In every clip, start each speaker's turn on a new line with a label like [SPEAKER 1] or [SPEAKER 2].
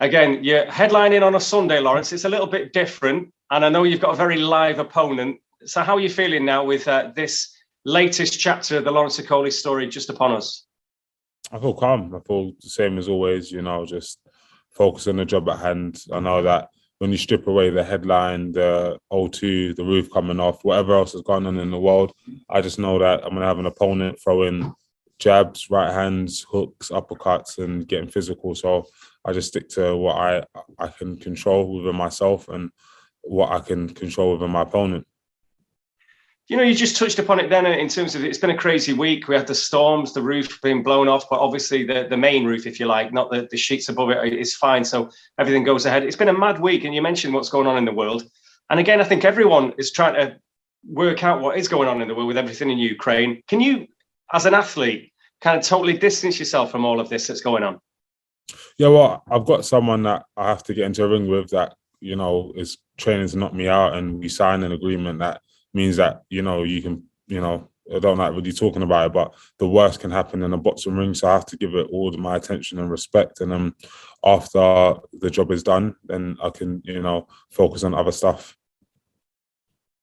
[SPEAKER 1] Again, you're headlining on a Sunday, Lawrence. It's a little bit different, and I know you've got a very live opponent. So how are you feeling now with this latest chapter of the Lawrence Okolie story just upon us?
[SPEAKER 2] I feel calm. I feel the same as always, just focus on the job at hand. I know that when you strip away the headline, the O2, the roof coming off, whatever else has gone on in the world, I just know that I'm going to have an opponent throwing jabs, right hands, hooks, uppercuts, and getting physical. So I just stick to what I can control within myself and what I can control within my opponent.
[SPEAKER 1] You just touched upon it then in terms of it's been a crazy week. We had the storms, the roof being blown off, but obviously the main roof, if you like, not the sheets above it, is fine. So everything goes ahead. It's been a mad week, and you mentioned what's going on in the world. And again, I think everyone is trying to work out what is going on in the world with everything in Ukraine. Can you, as an athlete, kind of totally distance yourself from all of this that's going on?
[SPEAKER 2] Yeah, well, I've got someone that I have to get into a ring with that, is training to knock me out, and we sign an agreement that means that, you can, I don't like really talking about it, but the worst can happen in a boxing ring. So I have to give it all my attention and respect. And then after the job is done, then I can, focus on other stuff.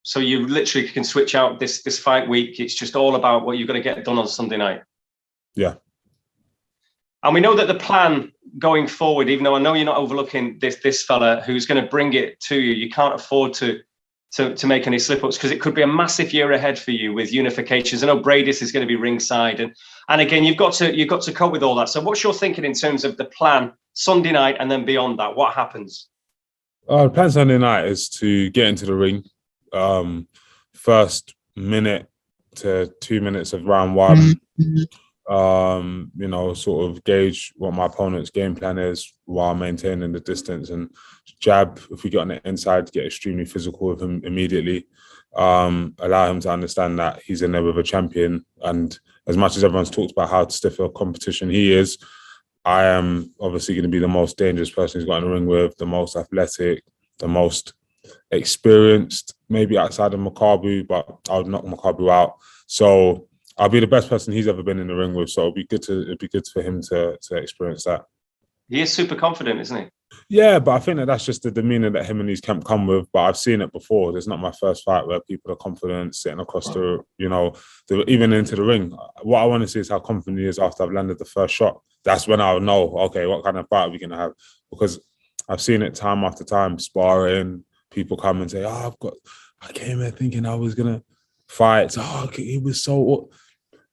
[SPEAKER 1] So you literally can switch out this fight week. It's just all about what you're going to get done on Sunday night.
[SPEAKER 2] Yeah.
[SPEAKER 1] And we know that the plan going forward, even though I know you're not overlooking this fella who's going to bring it to you, you can't afford to make any slip-ups, because it could be a massive year ahead for you with unifications. I know Briedis is going to be ringside, and again, you've got to cope with all that. So what's your thinking in terms of the plan Sunday night and then beyond that? What happens?
[SPEAKER 2] The plan Sunday night is to get into the ring. First minute to 2 minutes of round one. Sort of gauge what my opponent's game plan is while maintaining the distance, and jab, if we get on the inside, get extremely physical with him immediately. Allow him to understand that he's in there with a champion. And as much as everyone's talked about how stiff a competition he is, I am obviously going to be the most dangerous person he's got in the ring with, the most athletic, the most experienced, maybe outside of Makabu, but I would knock Makabu out. So I'll be the best person he's ever been in the ring with. So it'd be good for him to experience that.
[SPEAKER 1] He is super confident, isn't he?
[SPEAKER 2] Yeah, but I think that's just the demeanour that him and his camp come with. But I've seen it before. There's not my first fight where people are confident, sitting across even into the ring. What I want to see is how confident he is after I've landed the first shot. That's when I'll know, okay, what kind of fight are we going to have? Because I've seen it time after time, sparring. People come and say, I came here thinking I was going to fight. He was so...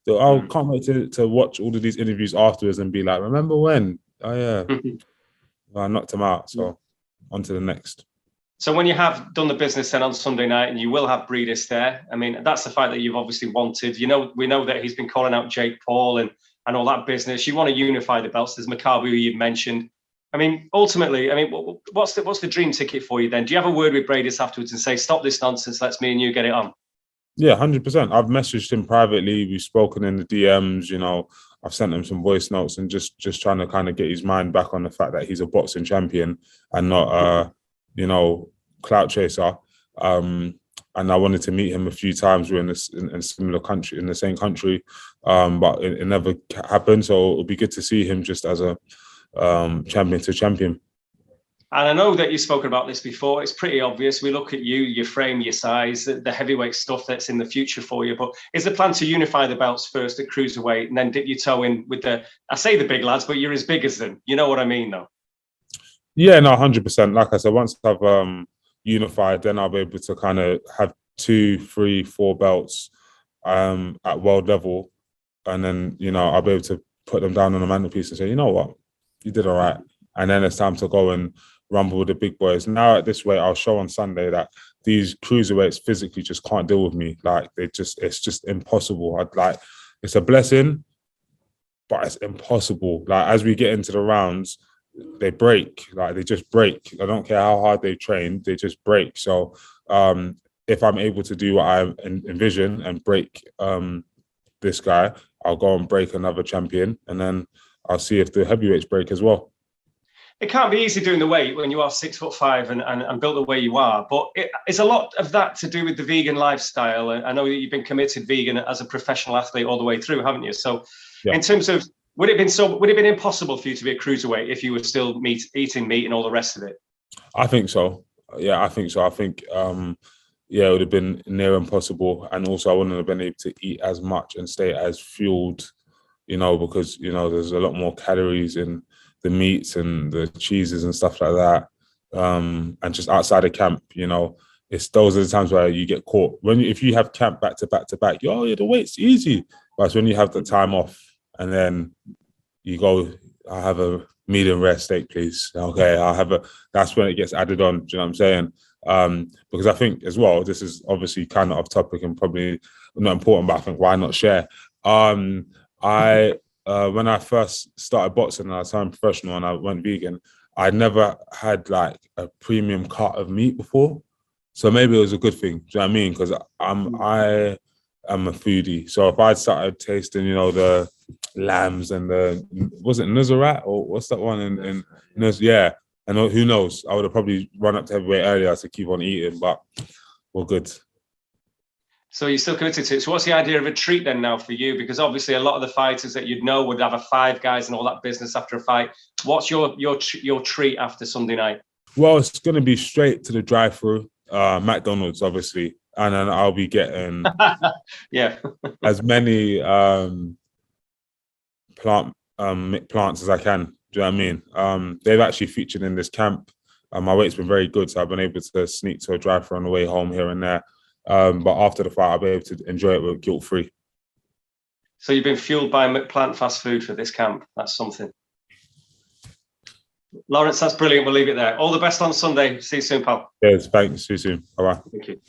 [SPEAKER 2] I can't wait to watch all of these interviews afterwards and be like, remember when? Oh, yeah. I knocked him out. So on to the next.
[SPEAKER 1] So when you have done the business then on Sunday night, and you will have Briedis there, I mean, that's the fight that you've obviously wanted. We know that he's been calling out Jake Paul and all that business. You want to unify the belts. There's Makabu you've mentioned. I mean, ultimately, what's the dream ticket for you then? Do you have a word with Briedis afterwards and say, stop this nonsense, let's me and you get it on?
[SPEAKER 2] Yeah, 100%. I've messaged him privately. We've spoken in the DMs. I've sent him some voice notes and just trying to kind of get his mind back on the fact that he's a boxing champion and not clout chaser. And I wanted to meet him a few times. We're in a similar country, in the same country, but it never happened. So it'll be good to see him just as a champion to champion.
[SPEAKER 1] And I know that you've spoken about this before. It's pretty obvious. We look at you, your frame, your size, the heavyweight stuff that's in the future for you. But is the plan to unify the belts first at cruiserweight and then dip your toe in with I say the big lads, but you're as big as them. You know what I mean, though? Yeah,
[SPEAKER 2] no, 100%. Like I said, once I've unified, then I'll be able to kind of have 2, 3, 4 belts at world level. And then, I'll be able to put them down on the mantelpiece and say, you know what, you did all right. And then it's time to go and rumble with the big boys. Now at this weight, I'll show on Sunday that these cruiserweights physically just can't deal with me. Like it's just impossible. It's a blessing, but it's impossible. Like as we get into the rounds, they break. Like they just break. I don't care how hard they train, they just break. So if I'm able to do what I envision and break this guy, I'll go and break another champion, and then I'll see if the heavyweights break as well.
[SPEAKER 1] It can't be easy doing the weight when you are 6'5" and built the way you are, but it's a lot of that to do with the vegan lifestyle. I know that you've been committed vegan as a professional athlete all the way through, haven't you? So yeah. In terms of Would it have been impossible for you to be a cruiserweight if you were still eating meat and all the rest of it?
[SPEAKER 2] I think so. Yeah, I think so. I think yeah, it would have been near impossible, and also I wouldn't have been able to eat as much and stay as fueled, because there's a lot more calories in the meats and the cheeses and stuff like that. And just outside of camp, it's those are the times where you get caught. If you have camp back to back to back, yeah, the weight's easy. But it's when you have the time off and then you go, I have a medium rare steak, please. Okay, that's when it gets added on. Do you know what I'm saying? Because I think as well, this is obviously kind of off topic and probably not important, but I think why not share? When I first started boxing and I turned professional and I went vegan, I never had like a premium cut of meat before. So maybe it was a good thing. Do you know what I mean? Because I am a foodie. So if I'd started tasting, the lambs and was it Nuzarat or what's that one? And yeah. And who knows? I would have probably run up to heavyweight earlier to keep on eating, but we're good.
[SPEAKER 1] So you're still committed to it. So what's the idea of a treat then now for you? Because obviously a lot of the fighters that you'd know would have a Five Guys and all that business after a fight. What's your treat after Sunday night?
[SPEAKER 2] Well, it's going to be straight to the drive-through, McDonald's, obviously. And then I'll be getting as many McPlants as I can. Do you know what I mean? They've actually featured in this camp. My weight's been very good, so I've been able to sneak to a drive-thru on the way home here and there. But after the fight, I'll be able to enjoy it with guilt-free.
[SPEAKER 1] So you've been fueled by McPlant fast food for this camp. That's something. Lawrence, that's brilliant. We'll leave it there. All the best on Sunday. See you soon, pal.
[SPEAKER 2] Cheers. Thanks. See you soon. Bye-bye.
[SPEAKER 1] Thank you.